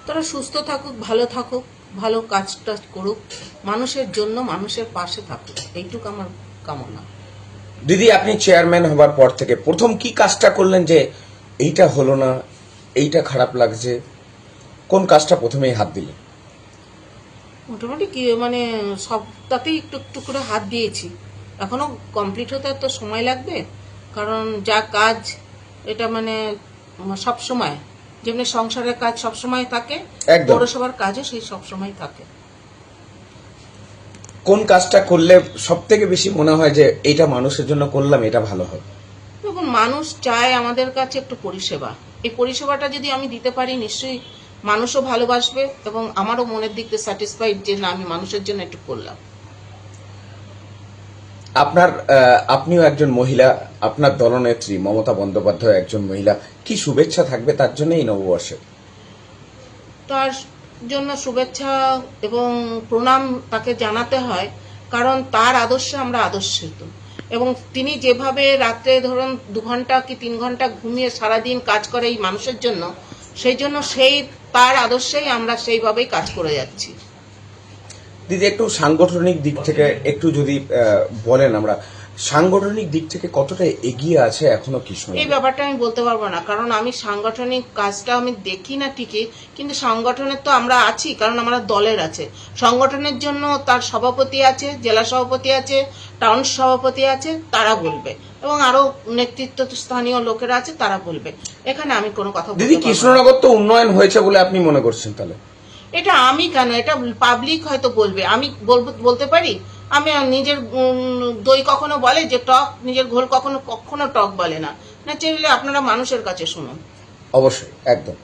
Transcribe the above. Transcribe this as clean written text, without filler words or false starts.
তারা সুস্থ থাকুক, ভালো থাকুক, ভালো কাজটা করুক, মানুষের জন্য মানুষের পাশে থাকুক, এইটুকু আমার কামনা। দিদি, আপনি চেয়ারম্যান হবার পর থেকে প্রথম কি কাজটা করলেন যে এইটা হলো না, এইটা খারাপ লাগছে, কোন কাজটা প্রথমেই হাত দিলেন? মোটামুটি কি মানে সবটাতেই একটু একটু করে হাত দিয়েছি। এখনো কমপ্লিট হতে তো সময় লাগবে, কারণ যা কাজ এটা মানে সব সময়, যেমনি সংসারের কাজ সব সময় থাকে, একদম। পৌরসভার কাজও সেই সব সময় থাকে। কোন কাজটা করলে সব থেকে বেশি মনে হয় যে এটা মানুষের জন্য করলাম, এটা ভালো হবে? দেখুন, মানুষ চায় আমাদের কাছে একটু পরিষেবা। এই পরিষেবাটা যদি আমি দিতে পারি, নিশ্চয়ই মানুষও ভালোবাসবে এবং আমারও মনের দিক দিয়ে স্যাটিসফাইড যে না, আমি মানুষের জন্য একটু করলাম। আপনিও একজন মহিলা, আপনার দলনেত্রী মমতা বন্দ্যোপাধ্যায় একজন মহিলা, কি শুভেচ্ছা থাকবে তার জন্য এই নববর্ষে? তার জন্য শুভেচ্ছা এবং প্রণাম তাকে জানাতে হয়, কারণ তার আদর্শে আমরা আদর্শিত। এবং তিনি যেভাবে রাত্রে ধরুন 2 ঘন্টা কি 3 ঘন্টা ঘুমিয়ে সারাদিন কাজ করে এই মানুষের জন্য, সেই জন্য তার আদর্শেই আমরা সেইভাবেই কাজ করে যাচ্ছি। দিদি, একটু সাংগঠনিক দিক থেকে একটু যদি বলেন, আমরা সাংগঠনিক দিক থেকে কতটা এগিয়ে আছে এখনো কৃষ্ণনগর? এই ব্যাপারটা আমি বলতে পারবো না, কারণ আমি সাংগঠনিক কাজটা আমি দেখি না ঠিকই, কিন্তু সংগঠনের তো আমরা আছি, কারণ আমরা দলের আছে। সংগঠনের জন্য তার সভাপতি আছে, জেলা সভাপতি আছে, টাউন সভাপতি আছে, তারা বলবে, এবং আরো নেতৃত্ব স্থানীয় লোকেরা আছে, তারা বলবে। এখানে আমি কোনো কথা বলতে দিদি, পারবো না। কৃষ্ণনগর তো উন্নয়ন হয়েছে বলে আপনি মনে করছেন? তাহলে এটা আমি কেন, এটা পাবলিক হয়তো বলবে, আমি বলতে পারি? আমি নিজের দই কখনো বলে যে টক, নিজের ঘোল কখনো কখনো টক বলে না। ন্যাচারালি আপনারা মানুষের কাছে শুনুন। অবশ্যই, একদম।